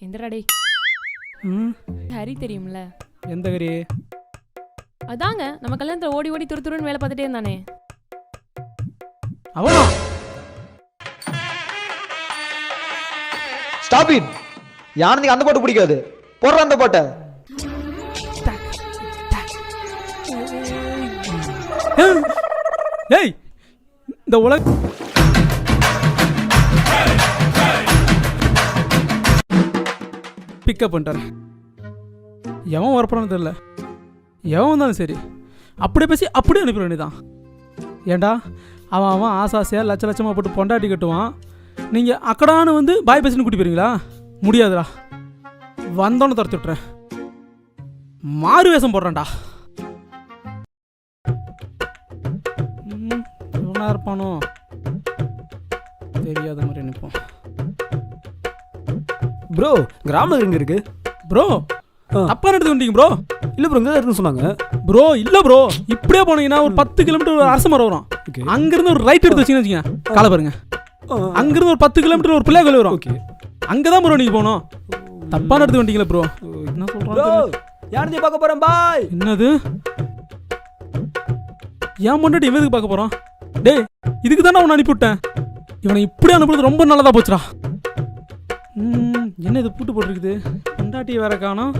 எந்தடா டேய்? ஹரி தெரியும்ல? எந்த ஹரி? அதாங்க நம்ம கல்யாணத்துல ஓடி ஓடி துருதுருன்னு வேலை பார்த்துட்டே இருந்தானே. அவனா? Stop it. யானதுக்கு அந்த பாட்டு பிடிக்காது. போடுற அந்த பாட்டை. ஏய் இந்த உலக பிக்கப் பண்ணிட்டாரு. எவன் வரப்போறான்னு தெரியல. எவன் வந்தாலும் சரி அப்படியே பேசி அப்படியே அனுப்பிட வேண்டியதான். ஏண்டா அவன் அவன் ஆசாசியாக லட்ச லட்சமாக போட்டு பொண்டாட்டி கட்டுவான். நீங்கள் அக்கடான்னு வந்து பாய் பேசின்னு கூட்டி போயிருங்களா? முடியாதுடா. வந்தோன்னு துரத்தி விட்டுறேன். மாறு வேஷம் போடுறேன்டா. இவனா இருப்பானோ தெரியாத மாதிரி நினைப்போம். ப்ரோ கிராமம் எங்க இருக்கு ப்ரோ? தப்பா எடுத்து வந்தீங்க ப்ரோ. இல்ல ப்ரோ இங்க இருக்குன்னு சொன்னாங்க ப்ரோ. இல்ல ப்ரோ, இப்படியே போனீங்கன்னா ஒரு 10 கிலோமீட்டர் ஒரு அரச மரம் வரும். அங்கிருந்து ஒரு ரைட் எடுத்து வச்சீங்கன்னு வச்சுக்கோங்க, காலை பாருங்க. அங்கிருந்து ஒரு 10 கிலோமீட்டர் ஒரு பிள்ளை கோயில் வரும். ஓகே, அங்கதான் ப்ரோ நீங்க போகணும். தப்பான எடுத்து வந்துட்டீங்களா ப்ரோ? என்ன சொல்றோம்? யாரையும் பார்க்க போறேன் பாய். என்னது? ஏன் முன்னாடி இவனுக்கு பார்க்க போறோம்? டேய் இதுக்கு தானே அவனை அனுப்பிவிட்டேன். இவனை இப்படி அனுப்புறது ரொம்ப நல்லதா போச்சுடா. என்ன இது பூட்டு போட்டுருக்குது? பொண்டாட்டியை வேற காணோம்.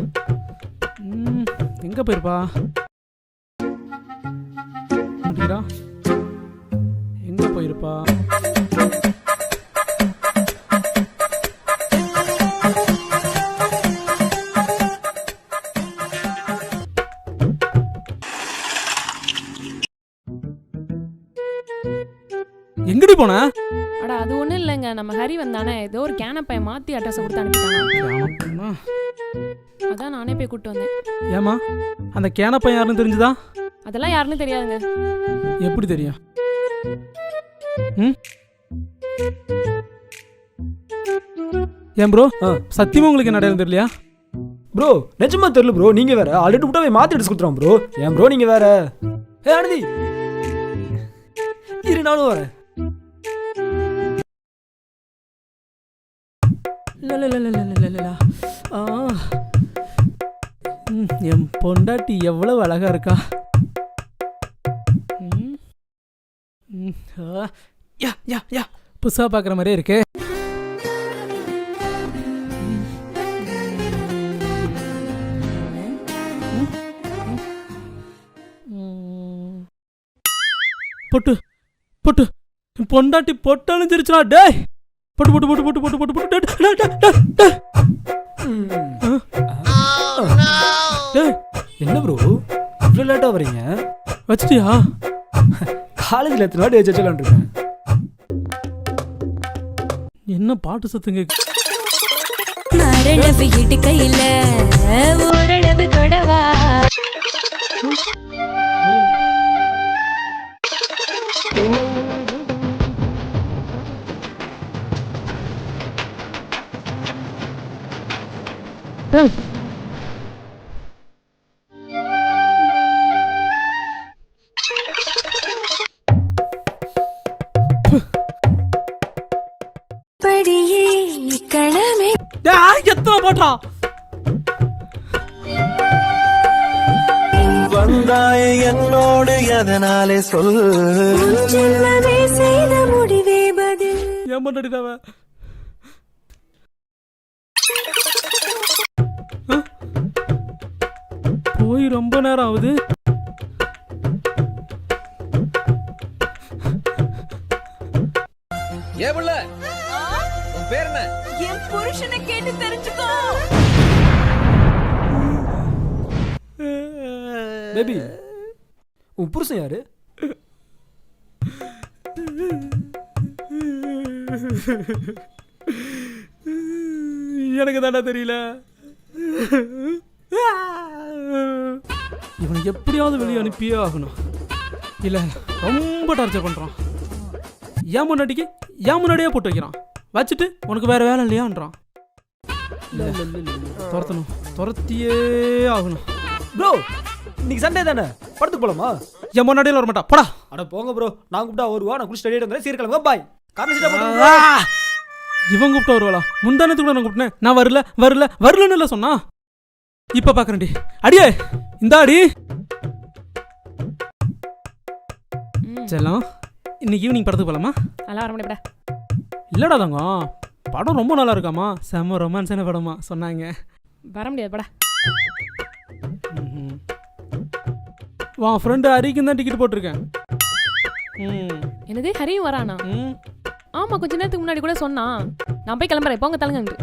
எங்க போயிருப்பா? எங்க போயிருப்பா? எங்கடி போன? அட அது ஒண்ணும் இல்லைங்க, நம்ம ஹரி வந்தானே, ஏதோ ஒரு கேனப்பைய மாத்தி அட்ரஸ் கொடுத்து அனுப்பிட்டானா. அதான் நானே போய் கூப்பிட்டு வந்தேன். ஏமா அந்த கேனப்பையன் யாருன்னு தெரிஞ்சுதா? அதெல்லாம் யாருன்னு தெரியாதுங்க. எப்படி தெரியும்? ஏன் ப்ரோ சத்தியமா உங்களுக்கு என்ன அடையாளம் தெரியலையா? ப்ரோ நிஜமா தெரியல ப்ரோ. நீங்க வேற ஆல்ரெடி விட்டாவே மாத்தி எடுத்து கொடுத்துறோம் ப்ரோ. ஏன் ப்ரோ நீங்க வேற? ஏ ஆனந்தி இரு நானும் வரேன். என் பொண்டாட்டி எவ்வளவு அழகா இருக்கா. புதுசா பாக்குற மாதிரியே இருக்கு. பொட்டு பொட்டு பொண்டாட்டி பொட்டாலும் தெரிச்சுனா. டேய் பொட்டு பொட்டு பொட்டு பொட்டு பொட்டு பொட்டு பொட்டு. என்ன ப்ரோ இவ்வளோ லேட்டாக வரீங்க? வச்சிட்டியா? காலேஜில் எத்தனை வாட்டி வச்சுலான் இருக்கேன். என்ன பாட்டு சத்துங்க? கையில ஓரளவு தொடவா படியே கடமை எத்தனை போட்டா வந்தாய என்னோடு எதனாலே சொல் செய்த முடிவே பதில். ஏன் பண்ணாடிதாவ? போய் ரொம்ப நேரம் ஆகுது. ஏ புள்ள உன் பேர் என்ன? என் புருஷனை கேட்டு தெரிஞ்சுக்கோ. பேபி உன் புருஷன் யாரு? எனக்கு தானே தெரியல. இவனை எப்படியாவது வெளியே அனுப்பியே ஆகணும். இல்ல ரொம்ப டார்ச்சர் பண்றான். ஏன் முன்னாடிக்கு ஏன் முன்னாடியே போட்டு வைக்கிறான். வச்சுட்டு உனக்கு வேற வேலை இல்லையான்றான். துரத்தணும், துரத்தியே ஆகணும். ப்ரோ இன்னைக்கு சண்டே தானே, படத்துக்கு போலாமா? என் முன்னாடியில் வர மாட்டா போடா. அட போங்க ப்ரோ, நான் கூப்பிட்டா வருவா. நான் குடிச்சு ரெடி வந்தேன். சீக்கிரம் கிளம்புங்க பாய். காரணம் இவன் கூப்பிட்டு வருவாளா? முந்தானத்துக்கு கூட நான் கூப்பிட்டேன். நான் வரலன்னு இல்லை சொன்னா. இப்ப பாக்குறேன்டி. அடியே இந்த அடி செல்லம். இன்னைக்கு ஈவினிங் படத்துக்கு போலாமா? நல்லா வர முடியாடா. இல்லடா தங்கம், படம் ரொம்ப நல்லா இருக்காமா, செம்ம ரொமான்ஸான படமா சொன்னாங்க. வர முடியாது படா. வா ஃப்ரெண்டு ஹரிக்கு தான் டிக்கெட் போட்டிருக்கேன். என்னது ஹரியும் வரானா? ஆமா, கொஞ்ச நேரத்துக்கு முன்னாடி கூட சொன்னான். நான் போய் கிளம்புறேன், போங்க தள்ளுங்க.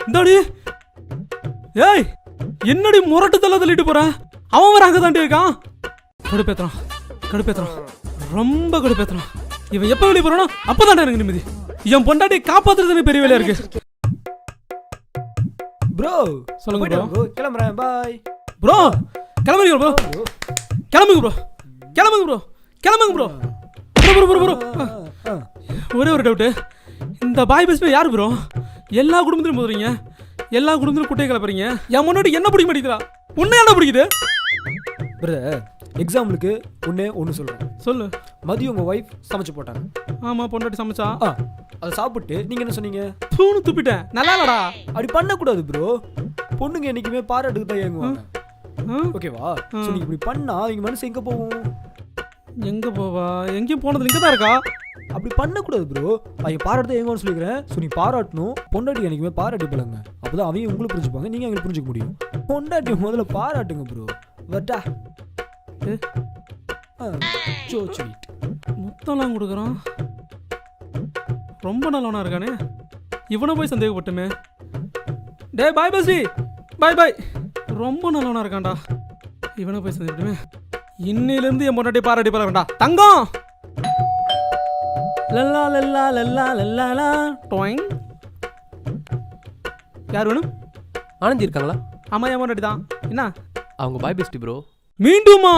இந்தாடி. ஏய் என்னடி முரட்டு தள்ள தள்ளிட்டு போற? அவன் வர அங்கே தாண்டி இருக்கான். கடுப்பேத்துறான் ரொம்ப கடுப்பேத்துறான். இவன் எப்போ வெளியே போறானோ அப்போதான்டா எனக்கு நிம்மதி. என் பொண்டாட்டி காப்பாத்துறது எனக்கு பெரிய வேலையா இருக்கு. ப்ரோ சொல்லுங்க போயிட்டு ப்ரோ. வா bro. கிளம்புறேன் பாய் ப்ரோ கிளம்புங்க ப்ரோ. கிளம்புங்க ப்ரோ. ஒரே ஒரு டவுட்டு, இந்த பாய் பஸ்ல யாரு ப்ரோ? எல்லா குடும்பத்திலும் போதுறீங்க, எல்லா குடும்பத்திலும் குட்டையை கிளப்புறீங்க. என் முன்னாடி என்ன பிடிக்க மாட்டேங்கிறா? உன்னை என்ன பிடிக்குது? பிரதர் எக்ஸாம்பிளுக்கு ஒன்று சொல்கிறேன். சொல்லு. மதியம் உங்கள் ஒய்ஃப் சமைச்சு போட்டாங்க. ஆமா, பொண்டாட்டி சமைச்சா. அதை சாப்பிட்டு நீங்கள் என்ன சொன்னீங்க? தூணு துப்பிட்டேன், நல்லா இல்லடா. அப்படி பண்ணக்கூடாது ப்ரோ. பொண்ணுங்க என்றைக்குமே பாராட்டுக்கு தான் ஏங்குவாங்க. ஓகேவா? ஸோ நீங்கள் இப்படி பண்ணா அவங்க மனசு எங்கே போகும்? எங்க போவா? எங்கேயும் போனது இங்கே தான் இருக்கா. அப்படி பண்ணக்கூடாது ப்ரோ. அவங்க பாராட்டு எங்கன்னு சொல்லிக்கிறேன். ஸோ நீ பாராட்டணும். பொண்டாட்டி என்றைக்குமே பாராட்டி பழங்க. அப்போ தான் அவங்க உங்களை புரிஞ்சுப்பாங்க, நீங்கள் அவங்களை புரிஞ்சுக்க முடியும். பொண்டாட்டி முதல்ல பாராட்டுங்க ப்ரோ. What a so sweet. மொத்தம்லாம் கொடுக்குறான். ரொம்ப நல்லவனா இருக்கானே. இவனை போய் சந்தேகப்பட்டுமே. டே பாய் பஸ்ஸி, பாய். ரொம்ப நல்லவனா இருக்கான்டா. இவனை போய் சந்தேகப்பட்டுமே. இன்னிலிருந்து என் பொண்டாட்டி பாராட்டி பழகண்டா. தங்கம் லல்லா லல்லா லல்லா லல்லா டொயிங். யார் வேணும்? ஆனந்தி இருக்காங்களா? ஆமா, என் பொண்டாட்டி தான். என்ன அவங்க பாய் பெஸ்டி ப்ரோ. மீண்டுமா?